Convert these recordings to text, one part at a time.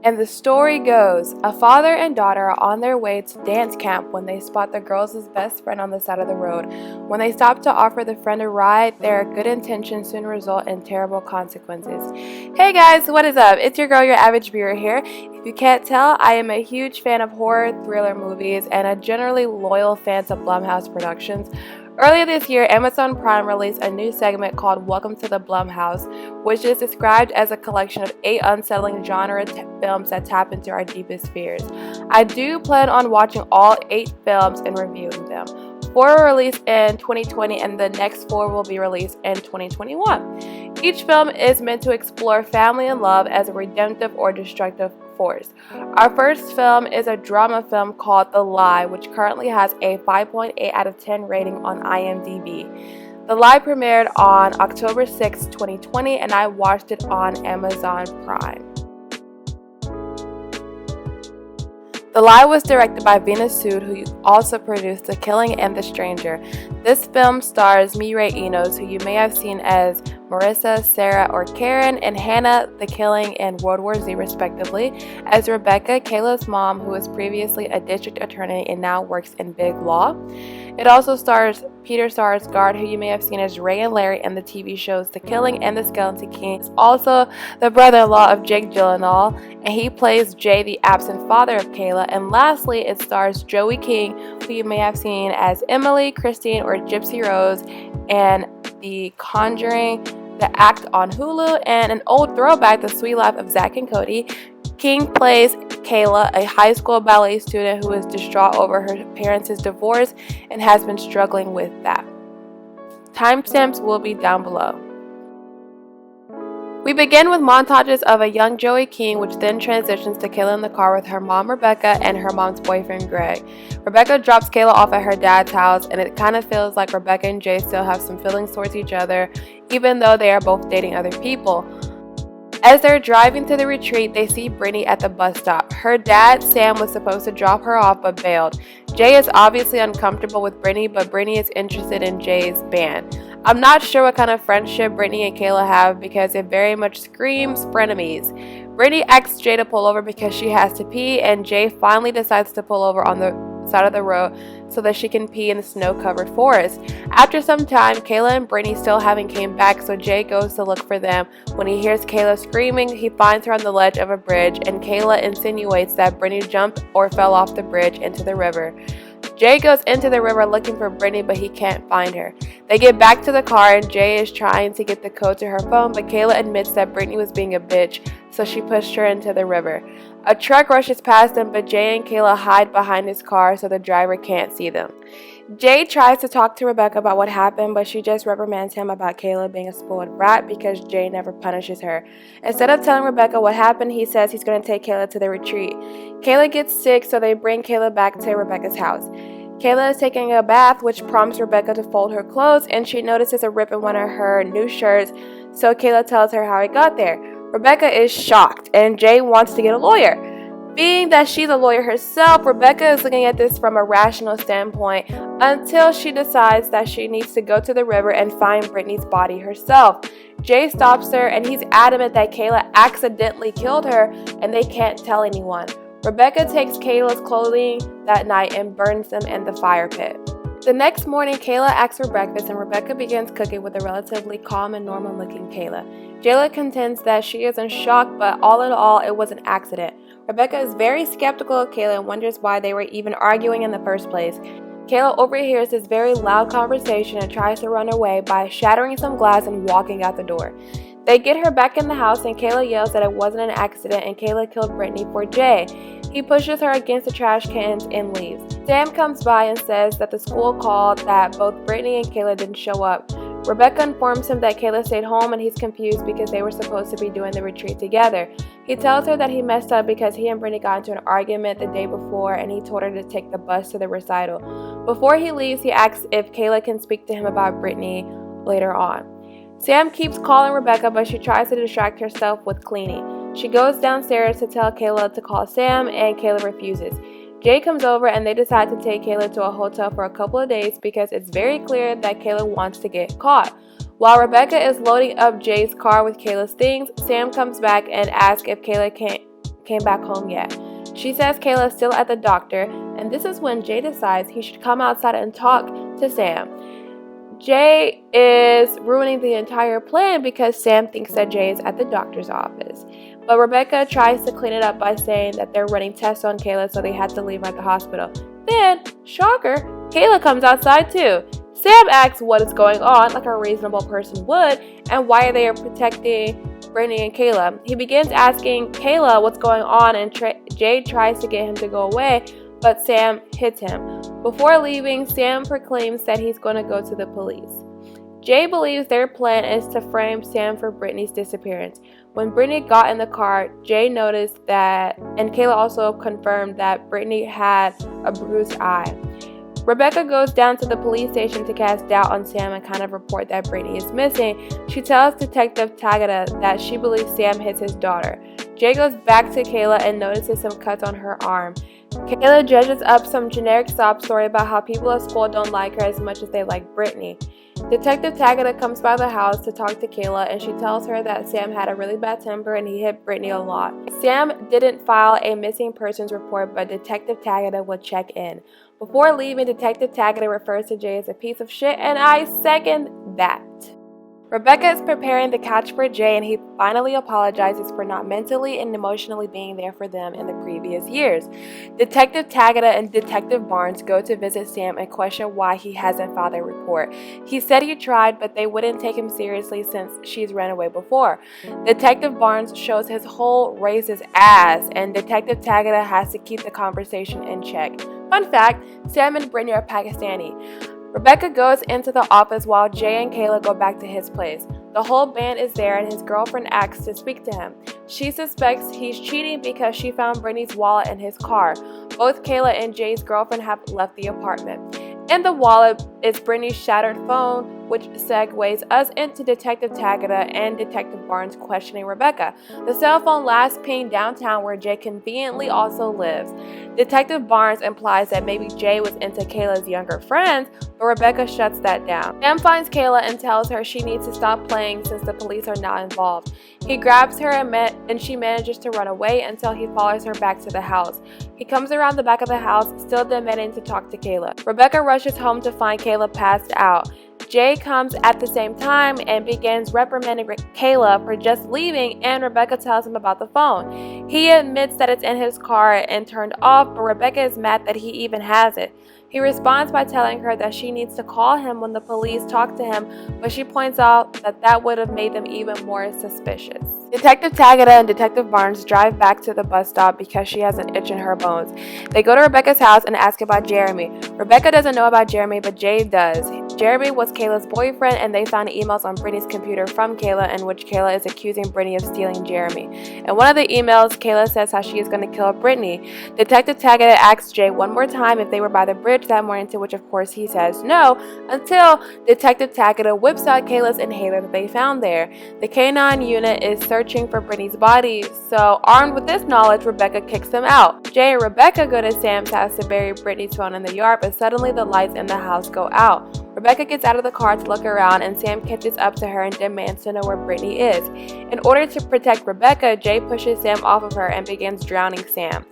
And the story goes, a father and daughter are on their way to dance camp when they spot the girl's best friend on the side of the road. When they stop to offer the friend a ride, their good intentions soon result in terrible consequences. Hey guys, what is up? It's your girl, your avid viewer here. If you can't tell, I am a huge fan of horror thriller movies and a generally loyal fan to Blumhouse productions. Earlier this year, Amazon Prime released a new segment called Welcome to the Blumhouse, which is described as a collection of 8 unsettling genre films that tap into our deepest fears. I do plan on watching all 8 films and reviewing them. 4 were released in 2020 and the next 4 will be released in 2021. Each film is meant to explore family and love as a redemptive or destructive force. Our first film is a drama film called The Lie, which currently has a 5.8 out of 10 rating on IMDb. The Lie premiered on October 6, 2020, and I watched it on Amazon Prime. The Lie was directed by Venus Sood, who also produced The Killing and The Stranger. This film stars Mireille Enos, who you may have seen as Marissa, Sarah, or Karen, and Hannah, The Killing, and World War Z, respectively, as Rebecca, Kayla's mom, who was previously a district attorney and now works in big law. It also stars Peter Sarsgaard, who you may have seen as Ray and Larry in the TV shows The Killing and The Skeleton King. He's also the brother-in-law of Jake Gyllenhaal, and he plays Jay, the absent father of Kayla. And lastly, it stars Joey King, who you may have seen as Emily, Christine, or Gypsy Rose, and The Conjuring, The Act on Hulu, and an old throwback, The Sweet Life of Zack and Cody. King plays Kayla, a high school ballet student who is distraught over her parents' divorce and has been struggling with that. Timestamps will be down below. We begin with montages of a young Joey King, which then transitions to Kayla in the car with her mom Rebecca and her mom's boyfriend Greg. Rebecca drops Kayla off at her dad's house, and it kind of feels like Rebecca and Jay still have some feelings towards each other, even though they are both dating other people. As they're driving to the retreat, they see Brittany at the bus stop. Her dad, Sam, was supposed to drop her off but bailed. Jay is obviously uncomfortable with Brittany, but Brittany is interested in Jay's band. I'm not sure what kind of friendship Brittany and Kayla have because it very much screams frenemies. Brittany asks Jay to pull over because she has to pee, and Jay finally decides to pull over on the side of the road so that she can pee in the snow-covered forest. After some time, Kayla and Brittany still haven't came back, so Jay goes to look for them. When he hears Kayla screaming, he finds her on the ledge of a bridge, and Kayla insinuates that Brittany jumped or fell off the bridge into the river. Jay goes into the river looking for Brittany, but he can't find her. They get back to the car, and Jay is trying to get the code to her phone, but Kayla admits that Brittany was being a bitch, so she pushed her into the river. A truck rushes past them, but Jay and Kayla hide behind his car so the driver can't see them. Jay tries to talk to Rebecca about what happened, but she just reprimands him about Kayla being a spoiled brat because Jay never punishes her. Instead of telling Rebecca what happened, he says he's going to take Kayla to the retreat. Kayla gets sick, so they bring Kayla back to Rebecca's house. Kayla is taking a bath, which prompts Rebecca to fold her clothes, and she notices a rip in one of her new shirts, so Kayla tells her how it got there. Rebecca is shocked, and Jay wants to get a lawyer. Being that she's a lawyer herself, Rebecca is looking at this from a rational standpoint until she decides that she needs to go to the river and find Brittany's body herself. Jay stops her, and he's adamant that Kayla accidentally killed her and they can't tell anyone. Rebecca takes Kayla's clothing that night and burns them in the fire pit. The next morning, Kayla asks for breakfast, and Rebecca begins cooking with a relatively calm and normal-looking Kayla. Jayla contends that she is in shock, but all in all, it was an accident. Rebecca is very skeptical of Kayla and wonders why they were even arguing in the first place. Kayla overhears this very loud conversation and tries to run away by shattering some glass and walking out the door. They get her back in the house, and Kayla yells that it wasn't an accident and Kayla killed Brittany for Jay. He pushes her against the trash cans and leaves. Sam comes by and says that the school called that both Brittany and Kayla didn't show up. Rebecca informs him that Kayla stayed home, and he's confused because they were supposed to be doing the retreat together. He tells her that he messed up because he and Brittany got into an argument the day before, and he told her to take the bus to the recital. Before he leaves, he asks if Kayla can speak to him about Brittany later on. Sam keeps calling Rebecca, but she tries to distract herself with cleaning. She goes downstairs to tell Kayla to call Sam, and Kayla refuses. Jay comes over, and they decide to take Kayla to a hotel for a couple of days because it's very clear that Kayla wants to get caught. While Rebecca is loading up Jay's car with Kayla's things, Sam comes back and asks if Kayla came back home yet. She says Kayla is still at the doctor, and this is when Jay decides he should come outside and talk to Sam. Jay is ruining the entire plan because Sam thinks that Jay is at the doctor's office. But Rebecca tries to clean it up by saying that they're running tests on Kayla, so they had to leave her at the hospital. Then, shocker, Kayla comes outside too. Sam asks what is going on, like a reasonable person would, and why they are protecting Brittany and Kayla. He begins asking Kayla what's going on, and Jay tries to get him to go away, but Sam hits him. Before leaving, Sam proclaims that he's going to go to the police. Jay believes their plan is to frame Sam for Brittany's disappearance. When Brittany got in the car, Jay noticed that, and Kayla also confirmed that Brittany had a bruised eye. Rebecca goes down to the police station to cast doubt on Sam and kind of report that Brittany is missing. She tells Detective Tagada that she believes Sam hits his daughter. Jay goes back to Kayla and notices some cuts on her arm. Kayla dredges up some generic sob story about how people at school don't like her as much as they like Brittany. Detective Tagada comes by the house to talk to Kayla, and she tells her that Sam had a really bad temper and he hit Brittany a lot. Sam didn't file a missing persons report, but Detective Tagada will check in. Before leaving, Detective Tagada refers to Jay as a piece of shit, and I second that. Rebecca is preparing the couch for Jay, and he finally apologizes for not mentally and emotionally being there for them in the previous years. Detective Tagada and Detective Barnes go to visit Sam and question why he hasn't filed a report. He said he tried, but they wouldn't take him seriously since she's ran away before. Detective Barnes shows his whole racist ass, and Detective Tagada has to keep the conversation in check. Fun fact, Sam and Brittany are Pakistani. Rebecca goes into the office while Jay and Kayla go back to his place. The whole band is there and his girlfriend asks to speak to him. She suspects he's cheating because she found Brittany's wallet in his car. Both Kayla and Jay's girlfriend have left the apartment. In the wallet is Brittany's shattered phone, which segues us into Detective Tagada and Detective Barnes questioning Rebecca. The cell phone last pinged downtown where Jay conveniently also lives. Detective Barnes implies that maybe Jay was into Kayla's younger friends, but Rebecca shuts that down. Sam finds Kayla and tells her she needs to stop playing since the police are not involved. He grabs her and she manages to run away until he follows her back to the house. He comes around the back of the house, still demanding to talk to Kayla. Rebecca rushes home to find Kayla passed out. Jay comes at the same time and begins reprimanding Kayla for just leaving, and Rebecca tells him about the phone. He admits that it's in his car and turned off, but Rebecca is mad that he even has it. He responds by telling her that she needs to call him when the police talk to him, but she points out that that would have made them even more suspicious. Detective Tagada and Detective Barnes drive back to the bus stop because she has an itch in her bones. They go to Rebecca's house and ask about Jeremy. Rebecca doesn't know about Jeremy, but Jay does. Jeremy was Kayla's boyfriend, and they found emails on Brittany's computer from Kayla in which Kayla is accusing Brittany of stealing Jeremy. In one of the emails, Kayla says how she is going to kill Brittany. Detective Tagada asks Jay one more time if they were by the bridge that morning, to which of course he says no, until Detective Tagada whips out Kayla's inhaler that they found there. The K9 unit is searching for Brittany's body, so armed with this knowledge, Rebecca kicks them out. Jay and Rebecca go to Sam's house to bury Brittany's phone in the yard, but suddenly the lights in the house go out. Rebecca gets out of the car to look around, and Sam catches up to her and demands to know where Brittany is. In order to protect Rebecca, Jay pushes Sam off of her and begins drowning Sam.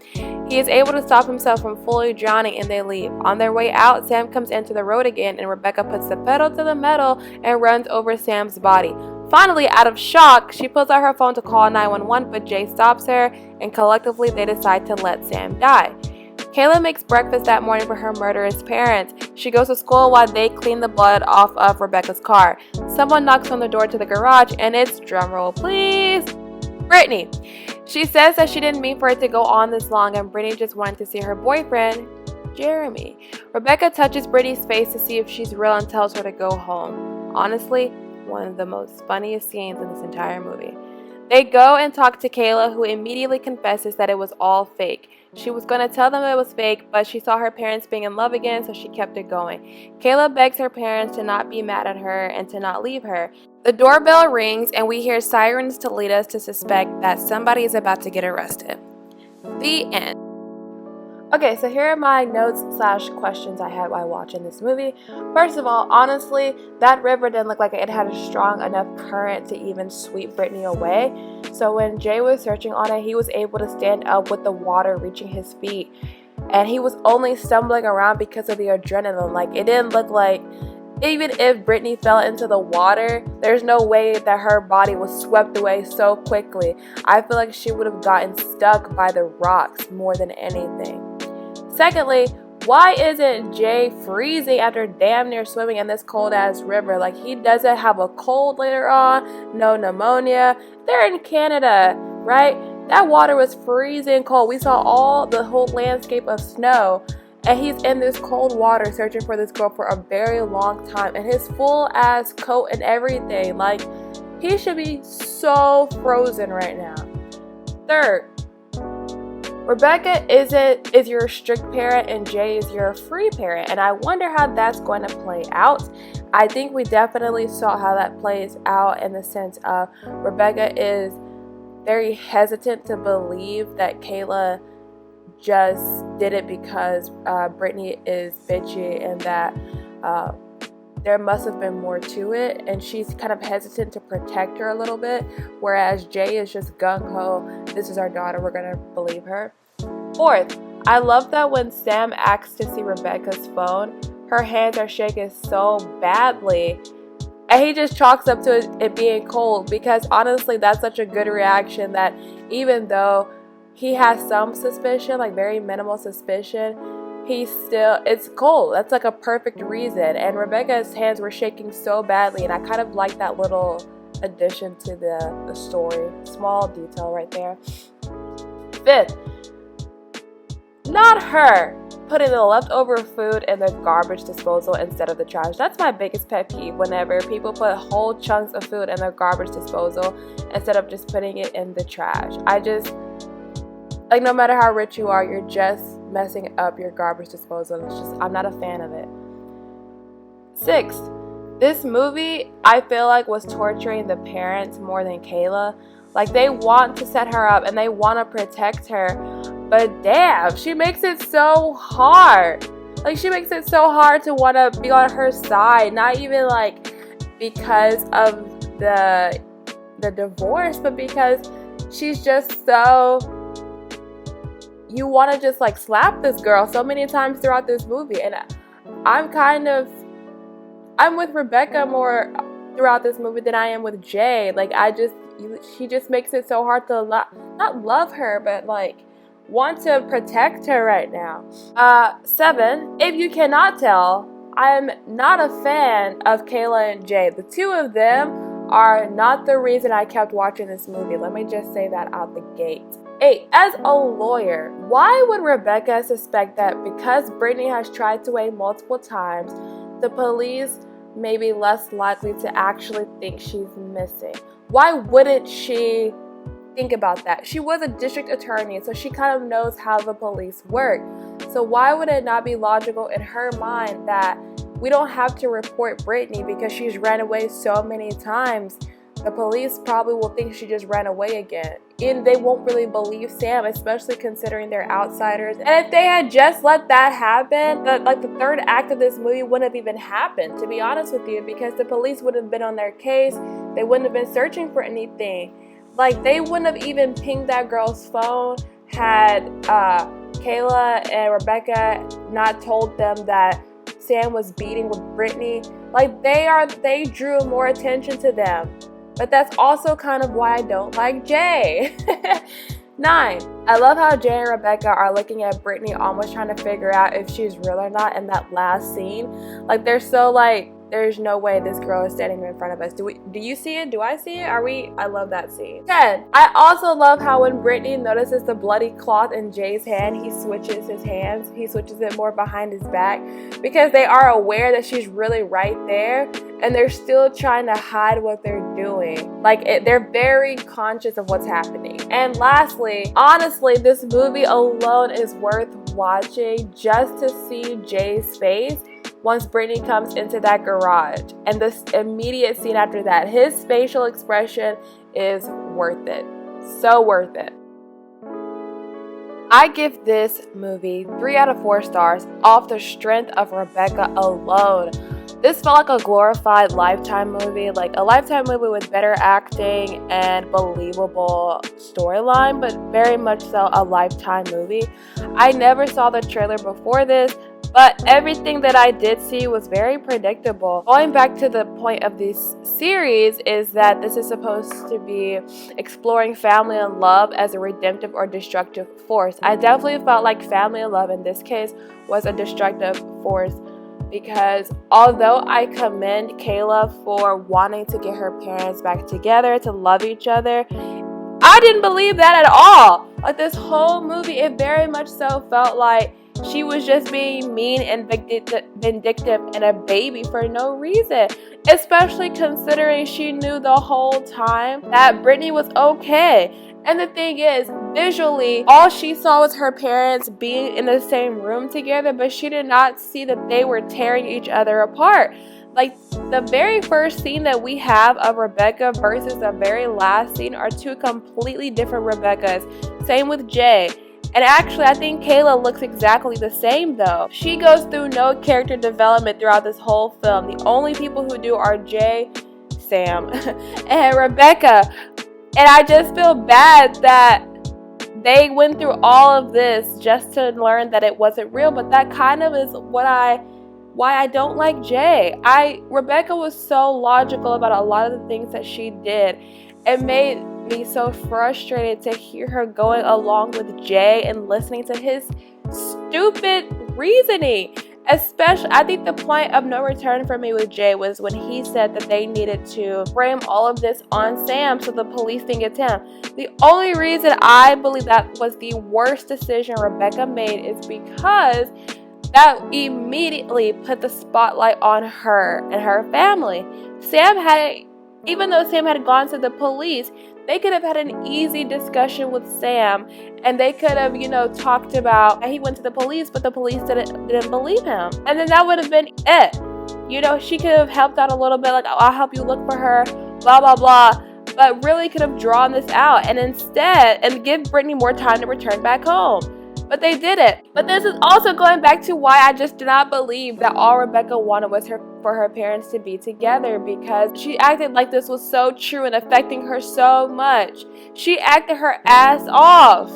He is able to stop himself from fully drowning, and they leave. On their way out, Sam comes into the road again, and Rebecca puts the pedal to the metal and runs over Sam's body. Finally, out of shock, she pulls out her phone to call 911, but Jay stops her, and collectively they decide to let Sam die. Kayla makes breakfast that morning for her murderous parents. She goes to school while they clean the blood off of Rebecca's car. Someone knocks on the door to the garage, and it's, drumroll please, Brittany. She says that she didn't mean for it to go on this long, and Brittany just wanted to see her boyfriend, Jeremy. Rebecca touches Brittany's face to see if she's real and tells her to go home. Honestly, one of the most funniest scenes in this entire movie. They go and talk to Kayla, who immediately confesses that it was all fake. She was going to tell them it was fake, but she saw her parents being in love again, so she kept it going. Kayla begs her parents to not be mad at her and to not leave her. The doorbell rings, and we hear sirens to lead us to suspect that somebody is about to get arrested. The end. Okay, so here are my notes slash questions I had while watching this movie. First of all, honestly, that river didn't look like it had a strong enough current to even sweep Brittany away. So when Jay was searching on it, he was able to stand up with the water reaching his feet. And he was only stumbling around because of the adrenaline. Like, it didn't look like, even if Brittany fell into the water, there's no way that her body was swept away so quickly. I feel like she would have gotten stuck by the rocks more than anything. Secondly, why isn't Jay freezing after damn near swimming in this cold ass river? Like, he doesn't have a cold later on, no pneumonia. They're in Canada, right? That water was freezing cold. We saw the whole landscape of snow, and he's in this cold water searching for this girl for a very long time, and his full ass coat and everything. Like, he should be so frozen right now. Third, Rebecca is your strict parent and Jay is your free parent, and I wonder how that's going to play out. I think we definitely saw how that plays out in the sense of Rebecca is very hesitant to believe that Kayla just did it because Brittany is bitchy and that there must have been more to it, and she's kind of hesitant to protect her a little bit, whereas Jay is just gung-ho, this is our daughter, we're gonna believe her. Fourth, I love that when Sam asks to see Rebecca's phone, her hands are shaking so badly, and he just chalks up to it being cold, because honestly that's such a good reaction that even though he has some suspicion, like very minimal suspicion, it's cold. That's like a perfect reason. And Rebecca's hands were shaking so badly, and I kind of like that little addition to the story. Small detail right there. Fifth, not her putting the leftover food in the garbage disposal instead of the trash. That's my biggest pet peeve, whenever people put whole chunks of food in their garbage disposal instead of just putting it in the trash. Like, no matter how rich you are, you're just messing up your garbage disposal. I'm not a fan of it. Sixth, this movie, I feel like, was torturing the parents more than Kayla. Like, they want to set her up and they want to protect her, but damn, she makes it so hard. Like, she makes it so hard to want to be on her side, not even like because of the divorce, but because she's just so, you want to just like slap this girl so many times throughout this movie. And I'm with Rebecca more throughout this movie than I am with Jay. Like, she just makes it so hard to not love her, but like want to protect her right now. 7, if you cannot tell, I'm not a fan of Kayla and Jay. The two of them are not the reason I kept watching this movie. Let me just say that out the gate. 8, as a lawyer, why would Rebecca suspect that because Brittany has tried to weigh multiple times, the police may be less likely to actually think she's missing? Why wouldn't she think about that? She was a district attorney, so she kind of knows how the police work. So why would it not be logical in her mind that we don't have to report Brittany because she's ran away so many times? The police probably will think she just ran away again. And they won't really believe Sam, especially considering they're outsiders. And if they had just let that happen, the third act of this movie wouldn't have even happened, to be honest with you, because the police would have been on their case. They wouldn't have been searching for anything. Like, they wouldn't have even pinged that girl's phone had Kayla and Rebecca not told them that Sam was beating with Brittany. Like, they drew more attention to them. But that's also kind of why I don't like Jay. 9, I love how Jay and Rebecca are looking at Brittany, almost trying to figure out if she's real or not in that last scene. Like, they're so like, there's no way this girl is standing in front of us. Do you see it? Do I see it? I love that scene. 10, I also love how when Brittany notices the bloody cloth in Jay's hand, he switches his hands. He switches it more behind his back because they are aware that she's really right there, and they're still trying to hide what they're doing. Like, they're very conscious of what's happening. And lastly, honestly, this movie alone is worth watching just to see Jay's face once Brittany comes into that garage. And this immediate scene after that, his facial expression is worth it. So worth it. I give this movie 3 out of 4 stars off the strength of Rebecca alone. This felt like a glorified Lifetime movie, like a Lifetime movie with better acting and believable storyline, but very much so a Lifetime movie. I never saw the trailer before this, but everything that I did see was very predictable. Going back to the point of this series is that this is supposed to be exploring family and love as a redemptive or destructive force. I definitely felt like family and love in this case was a destructive force, because although I commend Kayla for wanting to get her parents back together, to love each other, I didn't believe that at all. Like, this whole movie, it very much so felt like she was just being mean and vindictive and a baby for no reason, especially considering she knew the whole time that Brittany was okay. And the thing is, visually, all she saw was her parents being in the same room together, but she did not see that they were tearing each other apart. Like, the very first scene that we have of Rebecca versus the very last scene are two completely different Rebeccas. Same with Jay. And actually, I think Kayla looks exactly the same though. She goes through no character development throughout this whole film. The only people who do are Jay, Sam, and Rebecca. And I just feel bad that they went through all of this just to learn that it wasn't real. But that kind of is why I don't like Jay. Rebecca was so logical about a lot of the things that she did. It made me so frustrated to hear her going along with Jay and listening to his stupid reasoning. Especially, I think the point of no return for me with Jay was when he said that they needed to frame all of this on Sam so the police think it's him. The only reason I believe that was the worst decision Rebecca made is because that immediately put the spotlight on her and her family. Even though Sam had gone to the police, they could have had an easy discussion with Sam, and they could have, talked about he went to the police, but the police didn't believe him. And then that would have been it. She could have helped out a little bit, like, oh, I'll help you look for her, blah, blah, blah. But really could have drawn this out and give Brittany more time to return back home. But they didn't. But this is also going back to why I just did not believe that all Rebecca wanted was for her parents to be together, because she acted like this was so true and affecting her so much. She acted her ass off.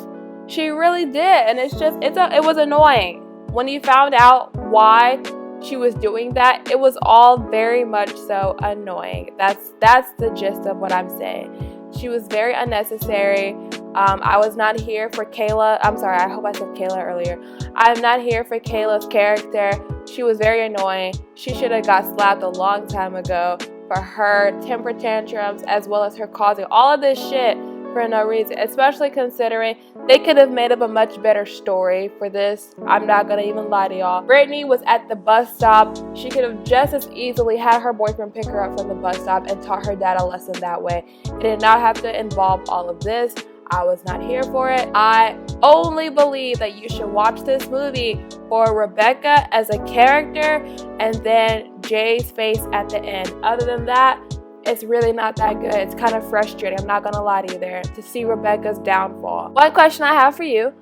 She really did. And it was annoying. When you found out why she was doing that, it was all very much so annoying. That's the gist of what I'm saying. She was very unnecessary. I was not here for Kayla. I'm sorry, I hope I said Kayla earlier. I'm not here for Kayla's character. She was very annoying. She should have got slapped a long time ago for her temper tantrums, as well as her causing all of this shit for no reason, especially considering they could have made up a much better story for this. I'm not gonna even lie to y'all. Brittany was at the bus stop. She could have just as easily had her boyfriend pick her up from the bus stop and taught her dad a lesson that way. It did not have to involve all of this. I was not here for it. I only believe that you should watch this movie for Rebecca as a character and then Jay's face at the end. Other than that, it's really not that good. It's kind of frustrating, I'm not gonna lie to you there, to see Rebecca's downfall. One question I have for you: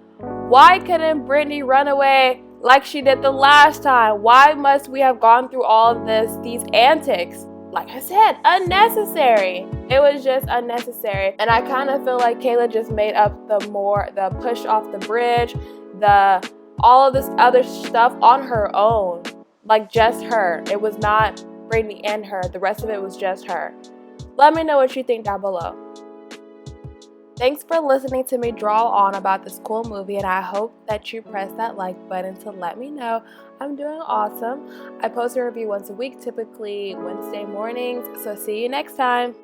why couldn't Brittany run away like she did the last time? Why must we have gone through all of these antics? Like I said, unnecessary. It was just unnecessary. And I kind of feel like Kayla just made up the push off the bridge, all of this other stuff on her own. Like, just her. It was not Brittany and her. The rest of it was just her. Let me know what you think down below. Thanks for listening to me draw on about this cool movie, and I hope that you press that like button to let me know I'm doing awesome. I post a review once a week, typically Wednesday mornings, so see you next time.